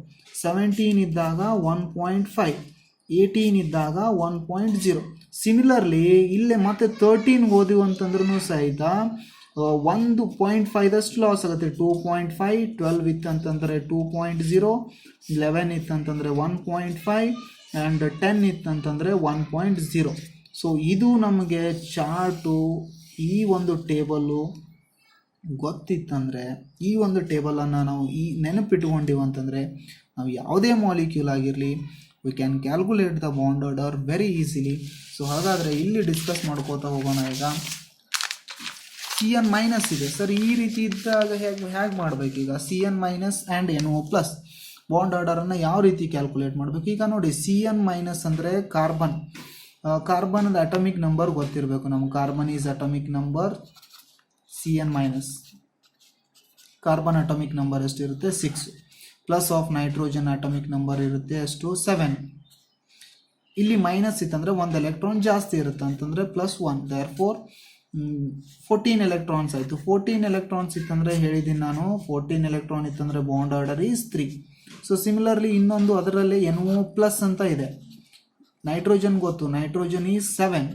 17 ಇದ್ದಾಗ 1.5, 18 ಇದ್ದಾಗ 1.0. ಸಿಮಿಲರ್ಲಿ ಇಲ್ಲೇ ಮತ್ತೆ 13 ಓದಿವು ಅಂತಂದ್ರೂ ಸಹಿತ 1.5 ಲಾಸ್ ಆಗುತ್ತೆ. 2.5, 12 ಇತ್ತಂತಂದರೆ 2.0, 11 ಇತ್ತಂತಂದರೆ 1.5 ಆ್ಯಂಡ್ 10 ಇತ್ತಂತಂದರೆ 1.0. ಸೊ ಇದು ನಮಗೆ ಚಾರ್ಟು ಈ ಒಂದು ಟೇಬಲ್ಲು ಗೊತ್ತಿತ್ತಂದರೆ, ಈ ಒಂದು ಟೇಬಲನ್ನು ನಾವು ನೆನಪಿಟ್ಕೊಂಡಿವು ಅಂತಂದರೆ ನಾವು ಯಾವುದೇ ಮಾಲಿಕ್ಯೂಲ್ ಆಗಿರಲಿ we can calculate the bond order very easily. So ಹಾಗಾದರೆ ಇಲ್ಲಿ ಡಿಸ್ಕಸ್ ಮಾಡ್ಕೋತಾ ಹೋಗೋಣ. ಈಗ CN- ಇದೆ ಸರ್, ಈ ರೀತಿ ಇದ್ದಾಗ ಹೇಗೆ ಮಾಡಬೇಕು? ಈಗ CN- ಆ್ಯಂಡ್ NO+ ಬಾಂಡ್ ಆರ್ಡರನ್ನು ಯಾವ ರೀತಿ ಕ್ಯಾಲ್ಕುಲೇಟ್ ಮಾಡಬೇಕು? ಈಗ ನೋಡಿ, CN- ಅಂದರೆ ಕಾರ್ಬನ್ ಅಟಾಮಿಕ್ ನಂಬರ್ ಗೊತ್ತಿರಬೇಕು ನಮ್ಗೆ. Carbon is atomic number. CN- carbon atomic number ಎಷ್ಟಿರುತ್ತೆ? 6. Plus of nitrogen atomic number ಇರುತ್ತೆ ಎಷ್ಟು? 7. ಇಲ್ಲಿ ಮೈನಸ್ ಇತ್ತಂದರೆ ಒಂದು ಎಲೆಕ್ಟ್ರಾನ್ ಜಾಸ್ತಿ ಇರುತ್ತೆ ಅಂತಂದರೆ +1. ದೇರ್ಫೋರ್ 14 ಎಲೆಕ್ಟ್ರಾನ್ಸ್ ಆಯಿತು. 14 ಎಲೆಕ್ಟ್ರಾನ್ಸ್ ಇತ್ತಂದರೆ ಹೇಳಿದ್ದೀನಿ ನಾನು, 14 ಎಲೆಕ್ಟ್ರಾನ್ ಇತ್ತಂದರೆ bond order is 3. So similarly ಇನ್ನೊಂದು ಅದರಲ್ಲಿ NO+ ಅಂತ ಇದೆ. ನೈಟ್ರೋಜನ್ ಗೊತ್ತು, nitrogen is 7.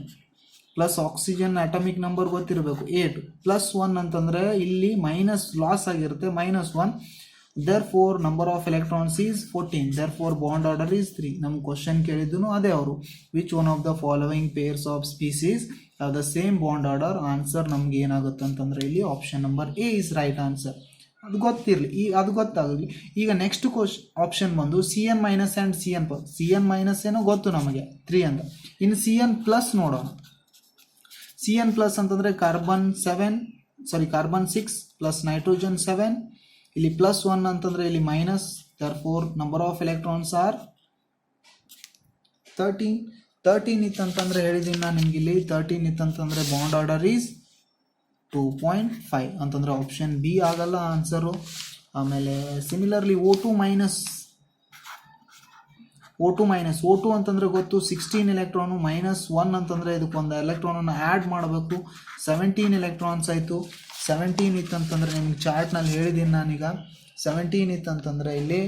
Plus oxygen atomic number ಗೊತ್ತಿರಬೇಕು 8. +1 ಅಂತಂದರೆ ಇಲ್ಲಿ ಮೈನಸ್ ಲಾಸ್ ಆಗಿರುತ್ತೆ, -1. Therefore number of electrons is 14. Therefore bond order is 3. ನಮ್ಮ ಕ್ವಶನ್ ಕೇಳಿದ್ದು ಅದೇ ಅವರು. Which one of the following pairs of species have the same bond order? Answer ನಮ್ಗೆ ಏನಾಗುತ್ತೆ ಅಂತಂದರೆ ಇಲ್ಲಿ option number A is right answer. ಅದು ಗೊತ್ತಿರಲಿ, ಅದು ಗೊತ್ತಾಗಲಿ. ಈಗ ನೆಕ್ಸ್ಟ್ ಆಪ್ಷನ್ ಬಂದು CN- ಆ್ಯಂಡ್ CN+. CN- ಏನೋ ಗೊತ್ತು ನಮಗೆ 3 ಅಂತ. ಇನ್ನು CN+ ನೋಡೋಣ. CN+ ಅಂತಂದರೆ ಕಾರ್ಬನ್ 6 ಪ್ಲಸ್ ನೈಟ್ರೋಜನ್ 7. ಇಲ್ಲಿ +1 ಅಂತಂದರೆ ಇಲ್ಲಿ minus. Therefore number of electrons R 13 ಇತ್ತಂತಂದರೆ ಹೇಳಿದ್ದೀನಿ ನಾನು ನಿಮ್ಗೆ. ಇಲ್ಲಿ 13 ಇತ್ತಂತಂದರೆ ಬಾಂಡ್ ಆರ್ಡರ್ ಈಸ್ 2.5 ಅಂತಂದರೆ ಆಪ್ಷನ್ ಬಿ ಆಗಲ್ಲ ಆನ್ಸರು. ಆಮೇಲೆ ಸಿಮಿಲರ್ಲಿ O2 ಅಂತಂದರೆ ಗೊತ್ತು, 16 ಎಲೆಕ್ಟ್ರಾನು, -1 ಅಂತಂದರೆ ಇದಕ್ಕೊಂದು ಎಲೆಕ್ಟ್ರಾನನ್ನು ಆ್ಯಡ್ ಮಾಡಬೇಕು. 17 ಎಲೆಕ್ಟ್ರಾನ್ಸ್ ಆಯಿತು. 17 ಇತ್ತಂತಂದರೆ ನಿಮ್ಗೆ ಚಾರ್ಟ್ನಲ್ಲಿ ಹೇಳಿದ್ದೀನಿ ನಾನೀಗ. 17 ಇತ್ತಂತಂದರೆ ಇಲ್ಲಿ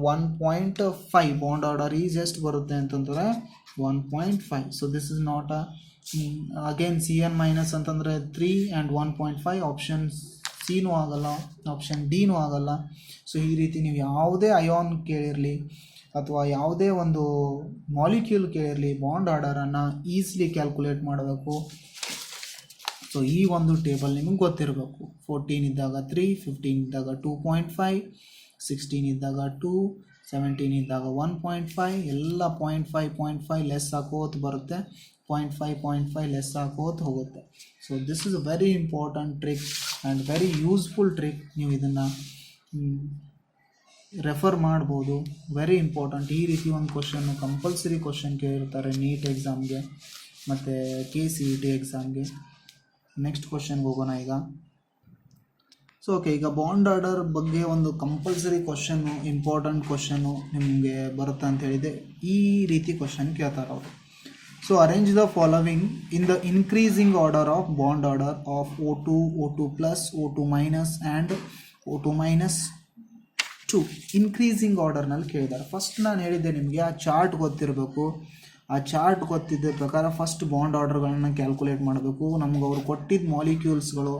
1.5 ಬಾಂಡ್ ಆರ್ಡರ್ ಈಸ್ ಎಷ್ಟು ಬರುತ್ತೆ ಅಂತಂದರೆ 1.5. So this is not again CN- ಅಂತಂದರೆ 3 ಆ್ಯಂಡ್ 1.5. ಆಪ್ಷನ್ ಸಿನೂ ಆಗಲ್ಲ, ಆಪ್ಷನ್ ಡಿನೂ ಆಗಲ್ಲ. ಸೊ ಈ ರೀತಿ ನೀವು ಯಾವುದೇ ಅಯಾನ್ ಕೇಳಿರಲಿ ಅಥವಾ ಯಾವುದೇ ಒಂದು ಮಾಲಿಕ್ಯೂಲ್ ಕೇಳಿರಲಿ ಬಾಂಡ್ ಆರ್ಡರನ್ನು ಈಸಿಲಿ ಕ್ಯಾಲ್ಕುಲೇಟ್ ಮಾಡಬೇಕು. ಸೊ ಈ ಒಂದು ಟೇಬಲ್ ನಿಮಗೆ ಗೊತ್ತಿರಬೇಕು. 14 ಇದ್ದಾಗ 3, 15 ಇದ್ದಾಗ 2.5, 16 ಇದ್ದಾಗ 2, 17 ಇದ್ದಾಗ 1.5 ಎಲ್ಲ 0.5 ಲೆಸ್ ಹಾಕೋತ ಬರುತ್ತೆ. 0.5 ಲೆಸ್ ಹಾಕೋತ ಹೋಗುತ್ತೆ. So this is a very important trick and very useful trick. ನೀವು ಇದನ್ನು ರೆಫರ್ ಮಾಡ್ಬೋದು. Very important. ಈ ರೀತಿ ಒಂದು ಕ್ವಶನ್ನು ಕಂಪಲ್ಸರಿ ಕ್ವಶನ್ ಕೇಳಿರ್ತಾರೆ ನೀಟ್ ಎಕ್ಸಾಮ್ಗೆ ಮತ್ತು KCET ಎಕ್ಸಾಮ್ಗೆ. ನೆಕ್ಸ್ಟ್ ಕ್ವಶನ್ಗೆ ಹೋಗೋಣ ಈಗ. ಸೊ ಓಕೆ, ಈಗ ಬಾಂಡ್ ಆರ್ಡರ್ ಬಗ್ಗೆ ಒಂದು ಕಂಪಲ್ಸರಿ ಕ್ವಶನ್ನು, ಇಂಪಾರ್ಟೆಂಟ್ ಕ್ವಶನ್ನು ನಿಮಗೆ ಬರುತ್ತೆ ಅಂತ ಹೇಳಿದೆ. ಈ ರೀತಿ ಕ್ವಶನ್ ಕೇಳ್ತಾರೆ ಅವರು. So arrange the following in the increasing order of bond order of O2, O2+, O2- and O2-2. Increasing ಆರ್ಡರ್ನಲ್ಲಿ ಕೇಳಿದ್ದಾರೆ. ಫಸ್ಟ್ ನಾನು ಹೇಳಿದ್ದೆ ನಿಮಗೆ ಆ ಚಾರ್ಟ್ ಗೊತ್ತಿರಬೇಕು. ಆ ಚಾರ್ಟ್ ಗೊತ್ತಿದ್ದ ಪ್ರಕಾರ ಫಸ್ಟ್ ಬಾಂಡ್ ಆರ್ಡರ್ಗಳನ್ನು ಕ್ಯಾಲ್ಕುಲೇಟ್ ಮಾಡಬೇಕು. ನಮ್ಗೆ ಅವರು ಕೊಟ್ಟಿದ್ದ ಮಾಲಿಕ್ಯೂಲ್ಸ್ಗಳು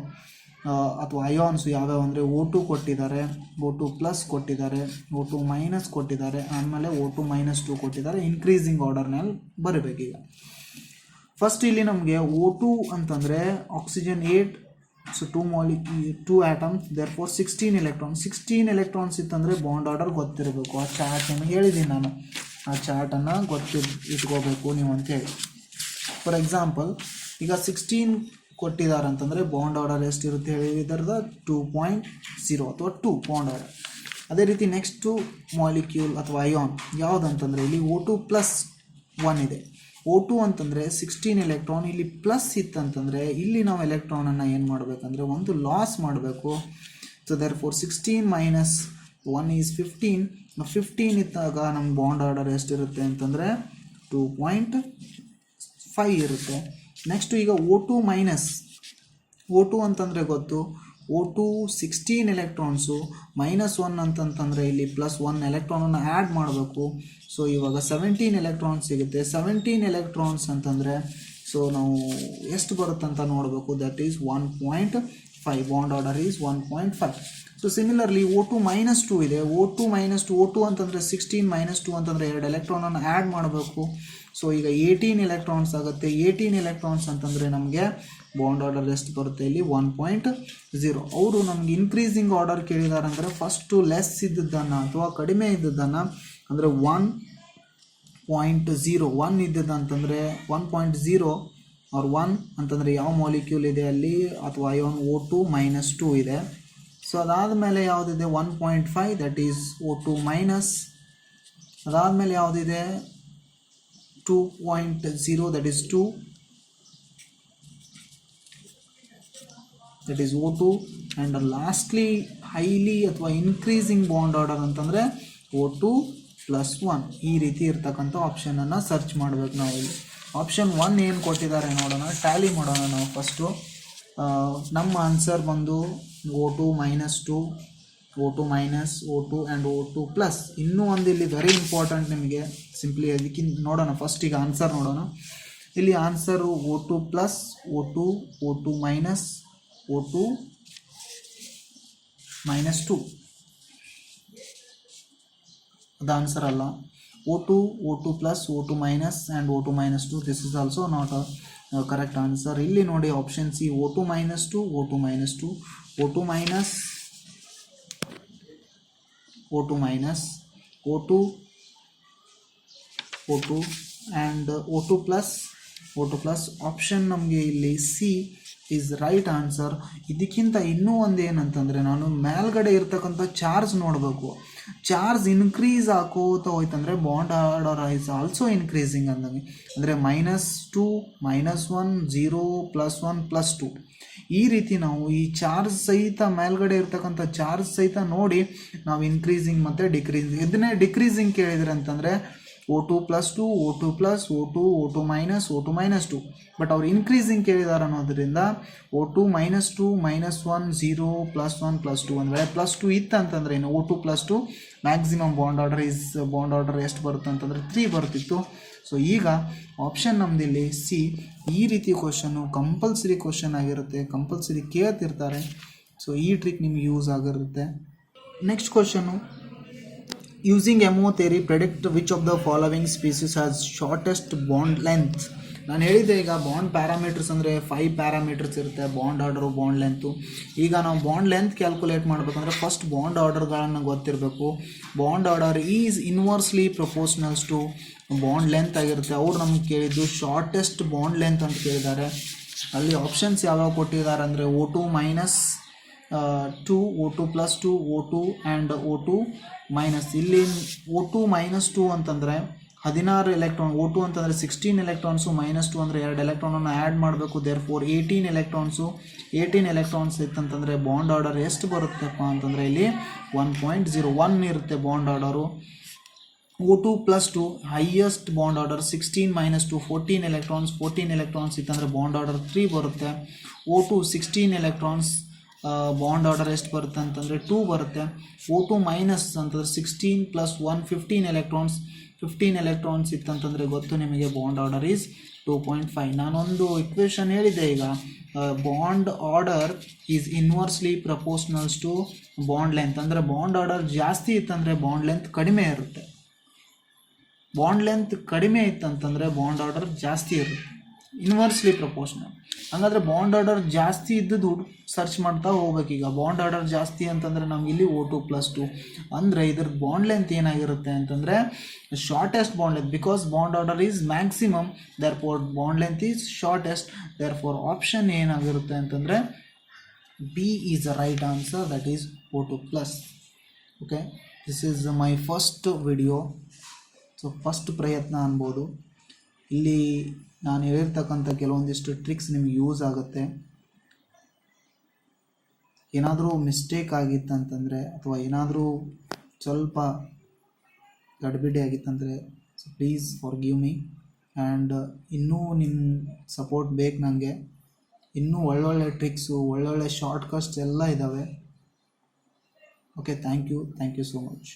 ಅಥವಾ ಅಯಾನ್ಸ್ ಯಾವ್ಯಾವ ಅಂದರೆ O2 ಕೊಟ್ಟಿದ್ದಾರೆ, O2 ಪ್ಲಸ್ ಕೊಟ್ಟಿದ್ದಾರೆ, O2 ಮೈನಸ್ ಕೊಟ್ಟಿದ್ದಾರೆ, ಆಮೇಲೆ O2 -2 ಕೊಟ್ಟಿದ್ದಾರೆ. ಇನ್ಕ್ರೀಸಿಂಗ್ ಆರ್ಡರ್ನಲ್ಲಿ ಬರಬೇಕೀಗ. ಫಸ್ಟ್ ಇಲ್ಲಿ ನಮಗೆ O2 ಅಂತಂದರೆ oxygen 8, so 2 atoms, therefore 16 electrons. 16 electrons ಇತ್ತಂದರೆ ಬಾಂಡ್ ಆರ್ಡರ್ ಗೊತ್ತಿರಬೇಕು. ಆ ಚಾರ್ಟ್ ನಿಮಗೆ ಹೇಳಿದ್ದೀನಿ ನಾನು, ಆ ಚಾರ್ಟನ್ನು ಇಟ್ಕೋಬೇಕು ನೀವು ಅಂತೇಳಿ. ಫಾರ್ ಎಕ್ಸಾಂಪಲ್ ಈಗ 16 ಕೊಟ್ಟಿದ್ದಾರೆ ಅಂತಂದರೆ ಬಾಂಡ್ ಆರ್ಡರ್ ಎಷ್ಟಿರುತ್ತೆ ಹೇಳಿದ್ರದ 2.0 ಅಥವಾ 2 ಬಾಂಡ್ ಆರ್ಡರ್. ಅದೇ ರೀತಿ ನೆಕ್ಸ್ಟು ಮಾಲಿಕ್ಯೂಲ್ ಅಥವಾ ಅಯಾನ್ ಯಾವುದಂತಂದರೆ ಇಲ್ಲಿ O2 + 1 ಇದೆ. O2 ಅಂತಂದರೆ 16 ಎಲೆಕ್ಟ್ರಾನ್, ಇಲ್ಲಿ ಪ್ಲಸ್ ಇತ್ತಂತಂದರೆ ಇಲ್ಲಿ ನಾವು ಎಲೆಕ್ಟ್ರಾನನ್ನು ಏನು ಮಾಡಬೇಕಂದ್ರೆ ಒಂದು ಲಾಸ್ ಮಾಡಬೇಕು. So therefore 16 - 1 = 15. 15 ಇದ್ದಾಗ ನಮ್ಮ ಬಾಂಡ್ ಆರ್ಡರ್ ಎಷ್ಟಿರುತ್ತೆ ಅಂತಂದರೆ 2.5 ಇರುತ್ತೆ. ನೆಕ್ಸ್ಟು ಈಗ O2 ಅಂತಂದರೆ ಗೊತ್ತು, O2 16 ಎಲೆಕ್ಟ್ರಾನ್ಸು -1 ಅಂತಂತಂದರೆ ಇಲ್ಲಿ +1 ಎಲೆಕ್ಟ್ರಾನನ್ನು ಆ್ಯಡ್ ಮಾಡಬೇಕು. ಸೊ ಇವಾಗ 17 ಎಲೆಕ್ಟ್ರಾನ್ಸ್ ಸಿಗುತ್ತೆ. 17 ಎಲೆಕ್ಟ್ರಾನ್ಸ್ ಅಂತಂದರೆ ಸೊ ನಾವು ಎಷ್ಟು ಬರುತ್ತಂತ ನೋಡಬೇಕು. That is 1.5. Bond order is 1.5. So similarly O2 -2 ಇದೆ. O2 ಅಂತಂದರೆ 16 - 2 ಅಂತಂದರೆ 2 ಎಲೆಕ್ಟ್ರಾನನ್ನು ಆ್ಯಡ್ ಮಾಡಬೇಕು. ಸೊ ಈಗ 18 ಎಲೆಕ್ಟ್ರಾನ್ಸ್ ಆಗುತ್ತೆ. 18 ಎಲೆಕ್ಟ್ರಾನ್ಸ್ ಅಂತಂದರೆ ನಮಗೆ ಬಾಂಡ್ ಆರ್ಡರ್ ಎಷ್ಟು ಬರುತ್ತೆ ಇಲ್ಲಿ 1.0. ಅವರು ನಮ್ಗೆ ಇನ್ಕ್ರೀಸಿಂಗ್ ಆರ್ಡರ್ ಕೇಳಿದ್ದಾರೆ ಅಂದರೆ ಫಸ್ಟು ಲೆಸ್ ಇದ್ದದ್ದನ್ನು ಅಥವಾ ಕಡಿಮೆ ಇದ್ದದ್ದನ್ನು ಅಂದರೆ 1.0 1 ಇದ್ದದಂತಂದರೆ 1.0 ಆರ್ 1 ಅಂತಂದರೆ ಯಾವ ಮಾಲಿಕ್ಯೂಲ್ ಇದೆ ಅಲ್ಲಿ ಅಥವಾ ಅಯಾನ್ O2 -2 ಇದೆ. ಸೊ ಅದಾದಮೇಲೆ ಯಾವುದಿದೆ 1.5 ದಟ್ ಈಸ್ O2 ಮೈನಸ್. ಅದಾದಮೇಲೆ ಯಾವುದಿದೆ 2.0 that is 2, that is O2. And lastly highly ಅಥವಾ ಇನ್ಕ್ರೀಸಿಂಗ್ ಬಾಂಡ್ ಆರ್ಡರ್ ಅಂತಂದರೆ O2 + 1. ಈ ರೀತಿ ಇರ್ತಕ್ಕಂಥ ಆಪ್ಷನನ್ನು ಸರ್ಚ್ ಮಾಡಬೇಕು ನಾವು. ಇಲ್ಲಿ ಆಪ್ಷನ್ 1 ಏನು ಕೊಟ್ಟಿದ್ದಾರೆ ನೋಡೋಣ, ಟ್ಯಾಲಿ ಮಾಡೋಣ ನಾವು ಫಸ್ಟು. ನಮ್ಮ ಆನ್ಸರ್ ಬಂದು O2 -2, O2 minus, O2 and O2 plus. ಇನ್ನೂ ಒಂದು ಇಲ್ಲಿ ವೆರಿ ಇಂಪಾರ್ಟೆಂಟ್ ನಿಮಗೆ, ಸಿಂಪ್ಲಿ ಅದಕ್ಕಿಂತ ನೋಡೋಣ. ಫಸ್ಟ್ ಈಗ ಆನ್ಸರ್ ನೋಡೋಣ. ಇಲ್ಲಿ answer O2 plus, O2 minus, O2 -2. ಅದು ಆನ್ಸರ್ ಅಲ್ಲ. O2 plus, O2 minus and O2 -2. This is also not a correct answer. ಇಲ್ಲಿ ನೋಡಿ option C O2 -2, O2 -2, O2 minus, O2 minus, O2 and O2 plus. Option ನಮಗೆ ಇಲ್ಲಿ C is right answer. ಇದಕ್ಕಿಂತ ಇನ್ನೂ ಒಂದು ಏನಂತಂದರೆ ನಾನು ಮೇಲ್ಗಡೆ ಇರ್ತಕ್ಕಂಥ ಚಾರ್ಜ್ ನೋಡಬೇಕು. ಚಾರ್ಜ್ ಇನ್ಕ್ರೀಸ್ ಆಕೋತಾ ಹೋಯ್ತಂದರೆ bond order is also increasing ಅಂದಂಗೆ. ಅಂದರೆ -2, -1, 0, +1, +2 ಈ ರೀತಿ ನಾವು ಈ ಚಾರ್ಜ್ ಸಹಿತ ಮೇಲ್ಗಡೆ ಇರ್ತಕ್ಕಂಥ ಚಾರ್ಜ್ ಸಹಿತ ನೋಡಿ ನಾವು ಇನ್ಕ್ರೀಸಿಂಗ್ ಮತ್ತು ಡಿಕ್ರೀಸಿಂಗ್. ಇದನ್ನೇ ಡಿಕ್ರೀಸಿಂಗ್ ಕೇಳಿದ್ರೆ ಅಂತಂದರೆ O2 + 2, O2 plus, O2 minus, O2 -2. But ಅವ್ರು ಇನ್ಕ್ರೀಸಿಂಗ್ ಕೇಳಿದ್ದಾರೆ ಅನ್ನೋದ್ರಿಂದ O2 -2, -1, 0, +1, +2. ಒಂದು ವೇಳೆ +2 ಇತ್ತಂತಂದರೆ ಇನ್ನು O2 + 2 ಮ್ಯಾಕ್ಸಿಮಮ್ ಬಾಂಡ್ ಆರ್ಡರ್ ಎಷ್ಟು ಬರುತ್ತೆ ಅಂತಂದರೆ 3 ಬರ್ತಿತ್ತು. ಸೊ ಈಗ ಆಪ್ಷನ್ ನಮ್ಮದಿಲ್ಲಿ ಸಿ. ಈ ರೀತಿ ಕ್ವಶನ್ನು ಕಂಪಲ್ಸರಿ ಕ್ವಶನ್ ಆಗಿರುತ್ತೆ, ಕಂಪಲ್ಸರಿ ಕೇಳ್ತಿರ್ತಾರೆ. ಸೊ ಈ ಟ್ರಿಕ್ ನಿಮ್ಗೆ ಯೂಸ್ ಆಗಿರುತ್ತೆ. Next question, using MO theory predict which of the following species has shortest bond length. ನಾನು ಹೇಳಿದ್ದೆ ಈಗ ಬಾಂಡ್ ಪ್ಯಾರಾಮೀಟರ್ಸ್ ಅಂದರೆ 5 ಪ್ಯಾರಾಮೀಟರ್ಸ್ ಇರುತ್ತೆ. Bond order, bond length. ಈಗ ನಾವು ಬಾಂಡ್ ಲೆಂತ್ ಕ್ಯಾಲ್ಕುಲೇಟ್ ಮಾಡಬೇಕಂದ್ರೆ ಫಸ್ಟ್ ಬಾಂಡ್ ಆರ್ಡರ್ಗಳನ್ನು ಗೊತ್ತಿರಬೇಕು. Bond order is inversely proportionals to bond length ಆಗಿರುತ್ತೆ. ಅವ್ರು ನಮ್ಗೆ ಕೇಳಿದ್ದು ಶಾರ್ಟೆಸ್ಟ್ ಬಾಂಡ್ ಲೆಂತ್ ಅಂತ ಕೇಳಿದ್ದಾರೆ. ಅಲ್ಲಿ ಆಪ್ಷನ್ಸ್ ಯಾವ್ಯಾವ ಕೊಟ್ಟಿದ್ದಾರೆ ಅಂದರೆ O2 -2, O2 + 2, O2 and O2 minus. ಇಲ್ಲಿ O2 -2 ಅಂತಂದರೆ 16 ಎಲೆಕ್ಟ್ರಾನ್, O2 ಅಂತಂದರೆ 16 ಎಲೆಕ್ಟ್ರಾನ್ಸು, -2 ಅಂದರೆ 2 ಎಲೆಕ್ಟ್ರಾನನ್ನು ಆ್ಯಡ್ ಮಾಡಬೇಕು. ದೇರ್ಫೋರ್ 18 ಎಲೆಕ್ಟ್ರಾನ್ಸ್ ಇತ್ತಂತಂದರೆ ಬಾಂಡ್ ಆರ್ಡರ್ ಎಷ್ಟು ಬರುತ್ತಪ್ಪ ಅಂತಂದರೆ ಇಲ್ಲಿ 1.01 ಇರುತ್ತೆ bond order. O2 + 2 highest bond order 16 - 2 14 electrons ಇತ್ತಂದರೆ ಬಾಂಡ್ ಆರ್ಡರ್ 3 ಬರುತ್ತೆ. O2 16 ಎಲೆಕ್ಟ್ರಾನ್ಸ್ ಬಾಂಡ್ ಆರ್ಡರ್ ಎಷ್ಟು ಬರುತ್ತೆ ಅಂತಂದರೆ 2 ಬರುತ್ತೆ. O2 ಮೈನಸ್ ಅಂತಂದರೆ 16 ಪ್ಲಸ್ 1 15 ಎಲೆಕ್ಟ್ರಾನ್ಸ್ ಇತ್ತಂತಂದರೆ ಗೊತ್ತು ನಿಮಗೆ ಬಾಂಡ್ ಆರ್ಡರ್ ಈಸ್ 2.5. ನಾನೊಂದು ಇಕ್ವೇಷನ್ ಹೇಳಿದ್ದೆ ಈಗ, bond order is inversely proportionals to bond length. ಅಂದರೆ ಬಾಂಡ್ ಆರ್ಡರ್ ಜಾಸ್ತಿ ಇತ್ತಂದರೆ ಬಾಂಡ್ ಲೆಂತ್ ಕಡಿಮೆ ಇರುತ್ತೆ, ಬಾಂಡ್ ಲೆಂತ್ ಕಡಿಮೆ ಇತ್ತಂತಂದರೆ ಬಾಂಡ್ ಆರ್ಡರ್ ಜಾಸ್ತಿ ಇರುತ್ತೆ, ಇನ್ವರ್ಸ್ಲಿ ಪ್ರಪೋರ್ಷನಲ್. ಹಾಗಾದರೆ ಬಾಂಡ್ ಆರ್ಡರ್ ಜಾಸ್ತಿ ಇದ್ದದ್ದು ಸರ್ಚ್ ಮಾಡ್ತಾ ಹೋಗ್ಬೇಕೀಗ. ಬಾಂಡ್ ಆರ್ಡರ್ ಜಾಸ್ತಿ ಅಂತಂದರೆ ನಮ್ಗೆ ಇಲ್ಲಿ O2 + 2 ಅಂದರೆ ಇದ್ರ ಬಾಂಡ್ ಲೆಂತ್ ಏನಾಗಿರುತ್ತೆ ಅಂತಂದರೆ shortest bond length, because bond order is maximum, therefore bond length is shortest, therefore option ಏನಾಗಿರುತ್ತೆ ಅಂತಂದರೆ B is the right answer, that is O2 +. Okay, this is my first video. So first ಪ್ರಯತ್ನ ಅನ್ಬೋದು. ಇಲ್ಲಿ ನಾನು ಹೇಳಿರ್ತಕ್ಕಂಥ ಕೆಲವೊಂದಿಷ್ಟು tricks ನಿಮಗೆ use ಆಗುತ್ತೆ. ಏನಾದರೂ ಮಿಸ್ಟೇಕ್ ಆಗಿತ್ತಂತಂದರೆ ಅಥವಾ ಏನಾದರೂ ಸ್ವಲ್ಪ ಗಡಿಬಿಡಿ ಆಗಿತ್ತಂದರೆ so please forgive me. And ಇನ್ನೂ ನಿಮ್ಮ ಸಪೋರ್ಟ್ ಬೇಕು ನನಗೆ. ಇನ್ನೂ ಒಳ್ಳೊಳ್ಳೆ ಟ್ರಿಕ್ಸು, ಒಳ್ಳೊಳ್ಳೆ ಶಾರ್ಟ್ಕಟ್ಸ್ ಎಲ್ಲ ಇದ್ದಾವೆ. Okay, thank you so much.